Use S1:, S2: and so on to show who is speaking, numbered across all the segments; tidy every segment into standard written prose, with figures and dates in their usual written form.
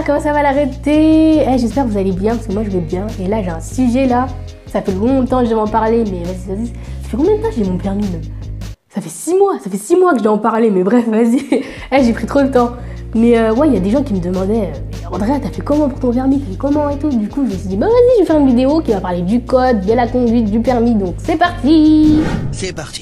S1: Comment ça va l'arrêter? J'espère que vous allez bien parce que moi je vais bien. Et là j'ai un sujet là, ça fait longtemps que je vais en parler, mais vas-y. Ça fait combien de temps que j'ai mon permis même? Ça fait 6 mois que je dois en parler, mais bref, vas-y. J'ai pris trop le temps. Mais ouais, il y a des gens qui me demandaient, mais Andrea, t'as fait comment pour ton permis? T'as fait comment et tout? Du coup, je me suis dit, bah vas-y, je vais faire une vidéo qui va parler du code, de la conduite, du permis. Donc c'est parti!
S2: C'est parti.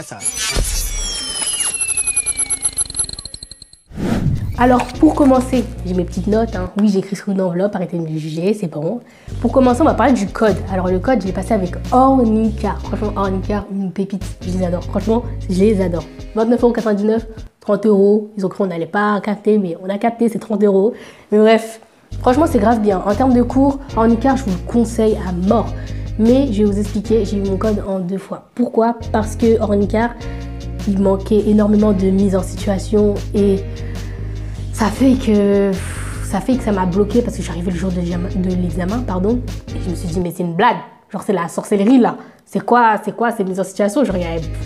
S2: Ça.
S1: Alors pour commencer, j'ai mes petites notes, hein. Oui, j'ai écrit sur une enveloppe, arrêtez de me juger, c'est bon. Pour commencer, on va parler du code. Alors le code, je l'ai passé avec Ornicar. Franchement, Ornicar, une pépite, je les adore. Franchement, je les adore. 29,99 €, 30 €. Ils ont cru qu'on n'allait pas capter, mais on a capté, c'est 30 €. Mais bref, franchement, c'est grave bien. En termes de cours, Ornicar, je vous le conseille à mort. Mais je vais vous expliquer, j'ai eu mon code en 2 fois. Pourquoi? Parce que Ornicar, il manquait énormément de mise en situation et ça fait que ça m'a bloqué parce que j'arrivais le jour de l'examen, pardon. Et je me suis dit, mais c'est une blague. Genre, c'est la sorcellerie là. C'est quoi ces mises en situation? Genre,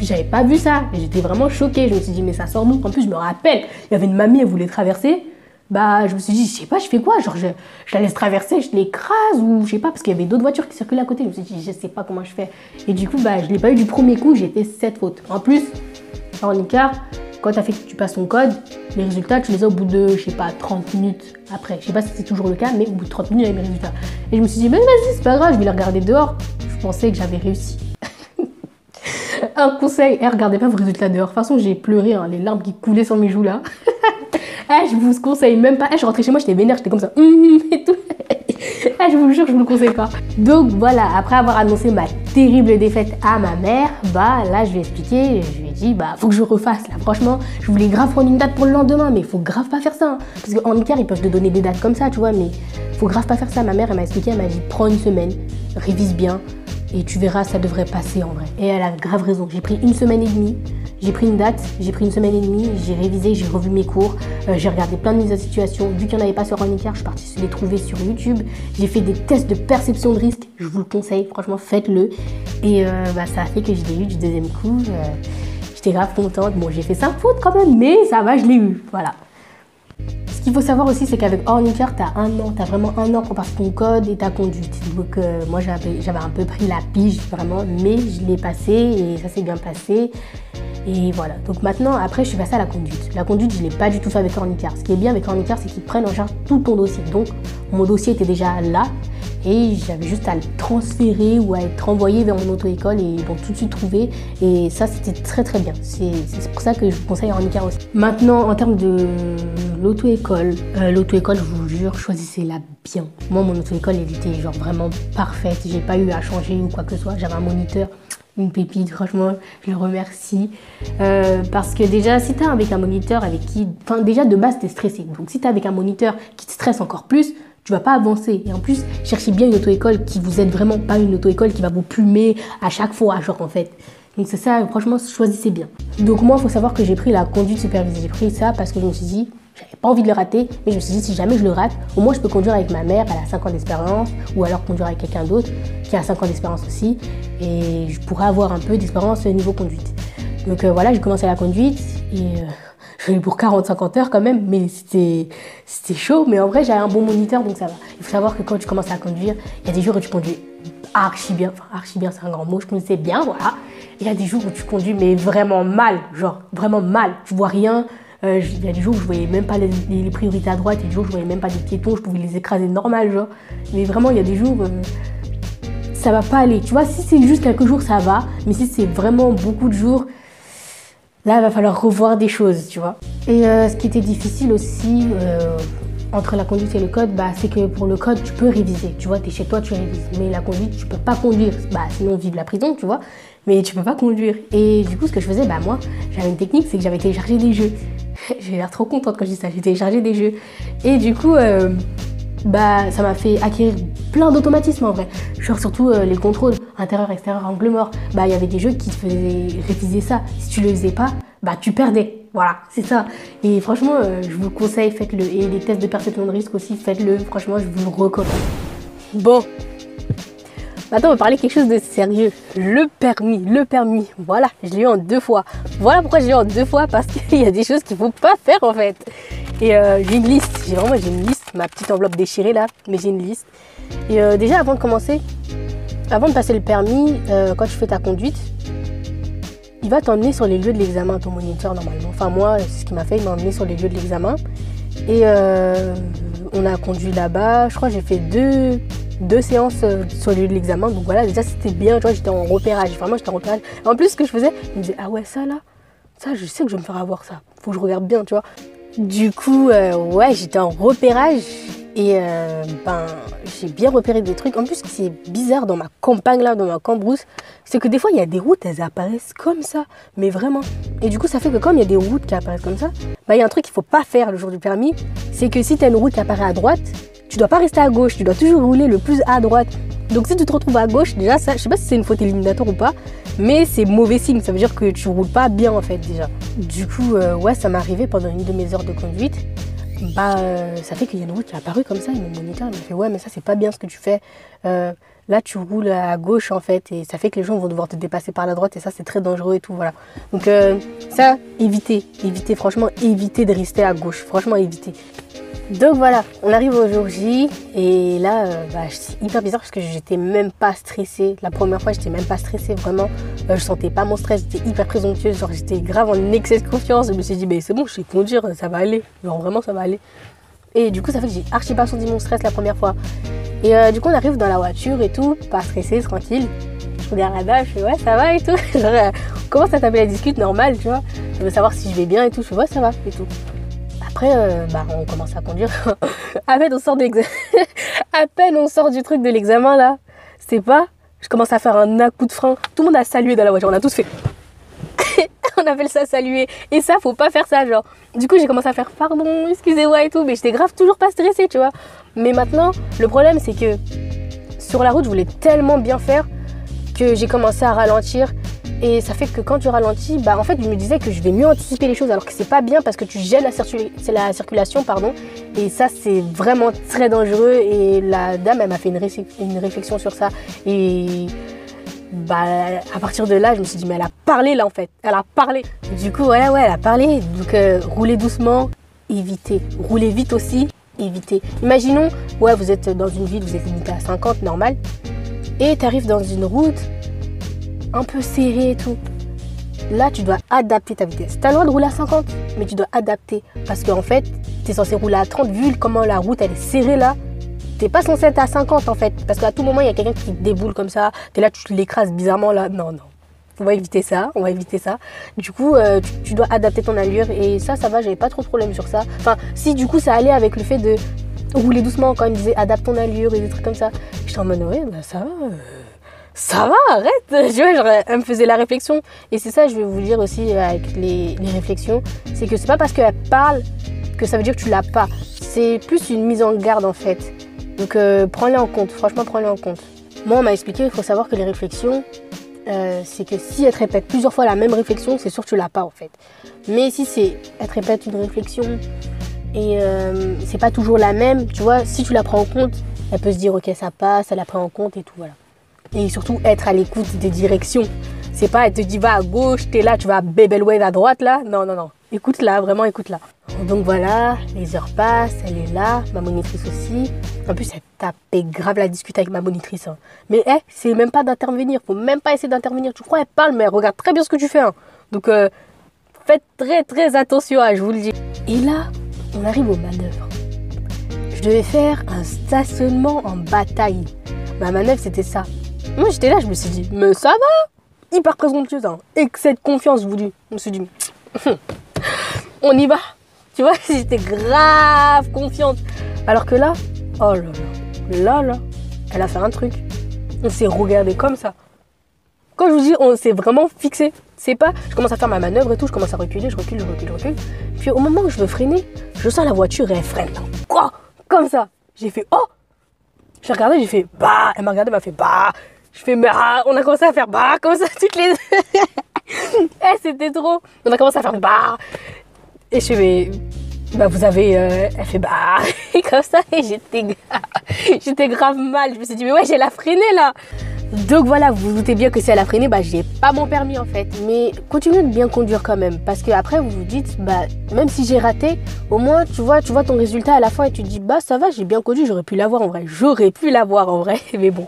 S1: j'avais pas vu ça. Et j'étais vraiment choquée. Je me suis dit, mais ça sort d'où? En plus, je me rappelle, il y avait une mamie, elle voulait traverser. Bah, je me suis dit, je sais pas, je fais quoi? Genre, je la laisse traverser, je l'écrase ou je sais pas, parce qu'il y avait d'autres voitures qui circulaient à côté. Je me suis dit, je sais pas comment je fais. Et du coup, bah, je l'ai pas eu du premier coup, j'ai fait 7 fautes. En plus, en Ornicar, quand tu passes ton code, les résultats, tu les as au bout de, je sais pas, 30 minutes après. Je sais pas si c'est toujours le cas, mais au bout de 30 minutes, j'avais mes résultats. Et je me suis dit, mais vas-y, c'est pas grave, je vais les regarder dehors. Je pensais que j'avais réussi. Un conseil, regardez pas vos résultats dehors. De toute façon, j'ai pleuré, hein, les larmes qui coulaient sur mes joues là. Je vous conseille même pas. Je rentrais chez moi, j'étais vénère, j'étais comme ça. Et tout. Je vous le jure, je vous le conseille pas. Donc voilà, après avoir annoncé ma terrible défaite à ma mère, bah là je lui ai expliqué, je lui ai dit bah faut que je refasse là. Franchement, je voulais grave prendre une date pour le lendemain, mais faut grave pas faire ça. Hein. Parce qu'en Ornicar, ils peuvent te donner des dates comme ça, tu vois, mais faut grave pas faire ça. Ma mère, elle m'a expliqué, elle m'a dit prends une semaine, révise bien. Et tu verras, ça devrait passer en vrai. Et elle a grave raison. J'ai pris 1 semaine et demie. J'ai pris une date, j'ai pris 1 semaine et demie. J'ai révisé, j'ai revu mes cours. J'ai regardé plein de mises en situation. Vu qu'il n'y en avait pas sur Ornicar, je suis partie les trouver sur YouTube. J'ai fait des tests de perception de risque. Je vous le conseille, franchement, faites-le. Et ça a fait que je l'ai eu du deuxième coup. J'étais grave contente. Bon, j'ai fait 5 fautes quand même, mais ça va, je l'ai eu. Voilà. Ce qu'il faut savoir aussi, c'est qu'avec Ornicar, tu as vraiment un an pour passer ton code et ta conduite. Donc moi, j'avais un peu pris la pige, vraiment, mais je l'ai passé et ça s'est bien passé. Et voilà. Donc maintenant, après, je suis passée à la conduite. La conduite, je ne l'ai pas du tout fait avec Ornicar. Ce qui est bien avec Ornicar, c'est qu'ils prennent en charge tout ton dossier. Donc, mon dossier était déjà là et j'avais juste à le transférer ou à être envoyé vers mon auto-école et ils vont tout de suite trouver. Et ça, c'était très très bien. C'est pour ça que je vous conseille Ornicar aussi. Maintenant, en termes de l'auto-école, je vous jure, choisissez-la bien. Moi, mon auto-école, elle était genre vraiment parfaite. J'ai pas eu à changer ou quoi que ce soit. J'avais un moniteur. Une pépite, franchement, je le remercie. Parce que déjà, si tu es avec un moniteur avec qui... Enfin, déjà, de base, tu es stressé. Donc, si tu es avec un moniteur qui te stresse encore plus, tu vas pas avancer. Et en plus, cherchez bien une auto-école qui vous aide vraiment, pas une auto-école qui va vous plumer à chaque fois, genre, en fait. Donc, c'est ça, franchement, choisissez bien. Donc, moi, il faut savoir que j'ai pris la conduite supervisée. J'ai pris ça parce que je me suis dit... J'avais pas envie de le rater, mais je me suis dit, si jamais je le rate, au moins je peux conduire avec ma mère, elle a 5 ans d'expérience, ou alors conduire avec quelqu'un d'autre qui a 5 ans d'expérience aussi, et je pourrais avoir un peu d'expérience niveau conduite. Donc voilà, j'ai commencé la conduite, et je l'ai eu pour 40-50 heures quand même, mais c'était chaud, mais en vrai j'avais un bon moniteur, donc ça va. Il faut savoir que quand tu commences à conduire, il y a des jours où tu conduis archi bien, enfin archi bien c'est un grand mot, je conduisais bien, voilà. Et il y a des jours où tu conduis mais vraiment mal, genre vraiment mal, tu vois rien. Il y a des jours où je voyais même pas les priorités à droite, il y a des jours où je voyais même pas des piétons, je pouvais les écraser normal, genre. Mais vraiment, il y a des jours, ça va pas aller. Tu vois, si c'est juste quelques jours, ça va. Mais si c'est vraiment beaucoup de jours, là, il va falloir revoir des choses, tu vois. Et ce qui était difficile aussi, entre la conduite et le code, bah, c'est que pour le code, tu peux réviser. Tu vois, tu es chez toi, tu révises. Mais la conduite, tu peux pas conduire. Bah, sinon, vive la prison, tu vois. Mais tu peux pas conduire. Et du coup, ce que je faisais, bah, moi, j'avais une technique, c'est que j'avais téléchargé des jeux. J'ai l'air trop contente quand je dis ça. J'ai téléchargé des jeux. Et du coup, bah ça m'a fait acquérir plein d'automatismes en vrai. Genre surtout les contrôles, intérieur, extérieur, angle mort. Bah il y avait des jeux qui te faisaient réviser ça. Si tu le faisais pas, bah tu perdais. Voilà, c'est ça. Et franchement, je vous le conseille, faites-le. Et les tests de perception de risque aussi, faites-le. Franchement, je vous le recommande. Bon. Maintenant, on va parler quelque chose de sérieux. Le permis. Voilà, je l'ai eu en 2 fois. Voilà pourquoi je l'ai eu en 2 fois, parce qu'il y a des choses qu'il ne faut pas faire en fait. Et j'ai une liste. J'ai une liste. Ma petite enveloppe déchirée là, mais j'ai une liste. Et déjà, avant de commencer, avant de passer le permis, quand tu fais ta conduite, il va t'emmener sur les lieux de l'examen, ton moniteur normalement. Enfin moi, c'est ce qu'il m'a fait, il m'a emmené sur les lieux de l'examen. Et on a conduit là-bas. Je crois que j'ai fait deux séances sur le lieu de l'examen. Donc voilà, déjà c'était bien, tu vois, j'étais en repérage. Vraiment, j'étais en repérage. En plus, ce que je faisais, il me disait, ah ouais, ça là, ça je sais que je vais me faire avoir ça. Faut que je regarde bien, tu vois. Du coup, ouais, j'étais en repérage. Et j'ai bien repéré des trucs. En plus, ce qui est bizarre dans ma campagne, là, dans ma cambrousse, c'est que des fois, il y a des routes, elles apparaissent comme ça. Mais vraiment. Et du coup, ça fait que comme il y a des routes qui apparaissent comme ça, il y a un truc qu'il ne faut pas faire le jour du permis. C'est que si tu as une route qui apparaît à droite, tu ne dois pas rester à gauche. Tu dois toujours rouler le plus à droite. Donc, si tu te retrouves à gauche, déjà, ça, je ne sais pas si c'est une faute éliminatoire ou pas, mais c'est mauvais signe. Ça veut dire que tu ne roules pas bien, en fait, déjà. Du coup, ouais, ça m'est arrivé pendant une de mes heures de conduite. Ça fait qu'il y a une route qui est apparue comme ça et mon moniteur il me fait ouais mais ça c'est pas bien ce que tu fais, là tu roules à gauche en fait et ça fait que les gens vont devoir te dépasser par la droite et ça c'est très dangereux et tout, voilà. Donc ça évitez franchement, évitez de rester à gauche, franchement évitez. Donc voilà, on arrive au jour J et là c'est hyper bizarre parce que j'étais même pas stressée. La première fois j'étais même pas stressée, vraiment. Je sentais pas mon stress, j'étais hyper présomptueuse, genre j'étais grave en excès de confiance. Je me suis dit c'est bon, je sais conduire, ça va aller, genre vraiment ça va aller. Et du coup ça fait que j'ai archi pas senti mon stress la première fois. Et du coup on arrive dans la voiture et tout, pas stressé, tranquille. Je regarde là-bas, je fais ouais ça va et tout. Genre, on commence à taper la discute normale, tu vois. Je veux savoir si je vais bien et tout, je fais ouais ça va et tout. Après, on commence à conduire. À peine on sort du truc de l'examen là. C'est pas. Je commence à faire un coup de frein. Tout le monde a salué dans la voiture. On a tous fait. On appelle ça saluer. Et ça, faut pas faire ça, genre. Du coup, j'ai commencé à faire pardon, excusez-moi et tout. Mais j'étais grave toujours pas stressée, tu vois. Mais maintenant, le problème, c'est que sur la route, je voulais tellement bien faire que j'ai commencé à ralentir. Et ça fait que quand tu ralentis, en fait, je me disais que je vais mieux anticiper les choses alors que c'est pas bien parce que tu gênes la circulation, pardon. Et ça, c'est vraiment très dangereux. Et la dame, elle m'a fait une réflexion sur ça. Et à partir de là, je me suis dit, mais elle a parlé là en fait. Elle a parlé. Du coup, ouais, elle a parlé. Donc, roulez doucement, évitez. Roulez vite aussi, évitez. Imaginons, ouais, vous êtes dans une ville, vous êtes limité à 50, normal. Et tu arrives dans une route un peu serré et tout. Là, tu dois adapter ta vitesse. Tu as le droit de rouler à 50, mais tu dois adapter. Parce qu'en fait, tu es censé rouler à 30, vu comment la route elle est serrée là. Tu n'es pas censé être à 50 en fait. Parce qu'à tout moment, il y a quelqu'un qui déboule comme ça. Tu es là, tu l'écrases bizarrement là. Non. On va éviter ça. Du coup, tu dois adapter ton allure. Et ça va, j'avais pas trop de problème sur ça. Enfin, si du coup, ça allait avec le fait de rouler doucement quand il me disait adapte ton allure et des trucs comme ça. J'étais en mode, ouais, ça va. Ça va, arrête. Tu vois, genre, elle me faisait la réflexion. Et c'est ça, je vais vous dire aussi avec les réflexions. C'est que c'est pas parce qu'elle parle que ça veut dire que tu l'as pas. C'est plus une mise en garde en fait. Donc prends-les en compte. Franchement, prends-les en compte. Moi, on m'a expliqué, il faut savoir que les réflexions, c'est que si elle te répète plusieurs fois la même réflexion, c'est sûr que tu l'as pas en fait. Mais si elle te répète une réflexion et c'est pas toujours la même, tu vois, si tu la prends en compte, elle peut se dire ok, ça passe, elle la prend en compte et tout, voilà. Et surtout être à l'écoute des directions. C'est pas, elle te dit va à gauche, t'es là, tu vas à Bebel Wave à droite là. Non. Écoute-la, vraiment écoute-la. Donc voilà, les heures passent, elle est là, ma monitrice aussi. En plus, elle tapait grave la discute avec ma monitrice. Hein. Mais c'est même pas d'intervenir, faut même pas essayer d'intervenir. Tu crois, elle parle, mais elle regarde très bien ce que tu fais. Hein. Donc faites très très attention, je vous le dis. Et là, on arrive aux manœuvres. Je devais faire un stationnement en bataille. Ma manœuvre, c'était ça. Moi, j'étais là, je me suis dit, mais ça va. Hyper présomptueuse, hein. Excès de confiance, je vous dis. Je me suis dit, on y va. Tu vois, j'étais grave confiante. Alors que là, oh là, elle a fait un truc. On s'est regardé comme ça. Quand je vous dis, on s'est vraiment fixé. C'est pas, je commence à faire ma manœuvre et tout, je commence à reculer, je recule. Puis au moment où je veux freiner, je sens la voiture et elle freine. Quoi ? Comme ça. J'ai fait oh. Je l'ai regardé, j'ai fait bah. Elle m'a regardé, elle m'a fait bah. Je fais bah. On a commencé à faire bah comme ça toutes les deux. Eh, c'était trop. On a commencé à faire bah. Et je fais mais bah vous avez. Elle fait bah. Et comme ça, et j'étais grave mal. Je me suis dit mais ouais, j'ai la freinée là. Donc voilà, vous vous doutez bien que si elle a freiné, bah j'ai pas mon permis en fait. Mais continuez de bien conduire quand même. Parce que après vous vous dites, bah même si j'ai raté, au moins tu vois ton résultat à la fin et tu te dis, bah ça va, j'ai bien conduit, j'aurais pu l'avoir en vrai. J'aurais pu l'avoir en vrai, mais bon.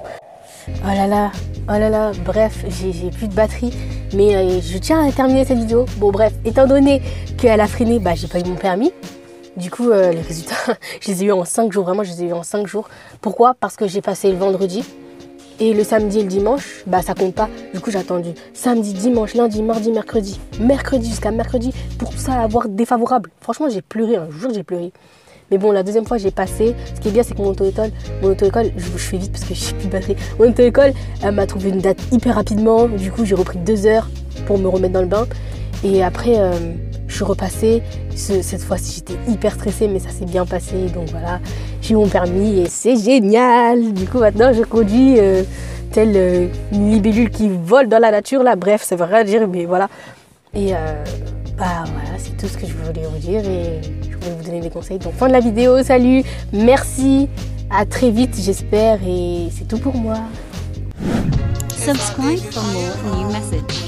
S1: Oh là là, bref, j'ai plus de batterie. Mais je tiens à terminer cette vidéo. Bon bref, étant donné qu'elle a freiné, bah j'ai pas eu mon permis. Du coup, les résultats, je les ai eu en 5 jours. Vraiment, je les ai eu en 5 jours. Pourquoi? Parce que j'ai passé le vendredi. Et le samedi et le dimanche, bah ça compte pas. Du coup, j'ai attendu samedi, dimanche, lundi, mardi, mercredi. Mercredi jusqu'à mercredi pour ça avoir défavorable. Franchement, j'ai pleuré, je vous jure que j'ai pleuré. Mais bon, la deuxième fois, j'ai passé. Ce qui est bien, c'est que mon auto-école, je fais vite parce que j'ai plus de batterie. Mon auto-école m'a trouvé une date hyper rapidement. Du coup, j'ai repris 2 heures pour me remettre dans le bain. Et après, je suis repassée. Cette fois-ci, j'étais hyper stressée, mais ça s'est bien passé. Donc voilà, j'ai eu mon permis et c'est génial. Du coup, maintenant, je conduis telle une libellule qui vole dans la nature. Là, bref, ça veut rien dire, mais voilà. Et bah voilà, c'est tout ce que je voulais vous dire et je voulais vous donner des conseils. Donc, fin de la vidéo. Salut, merci, à très vite, j'espère. Et c'est tout pour moi.
S3: Subscribe for more new messages.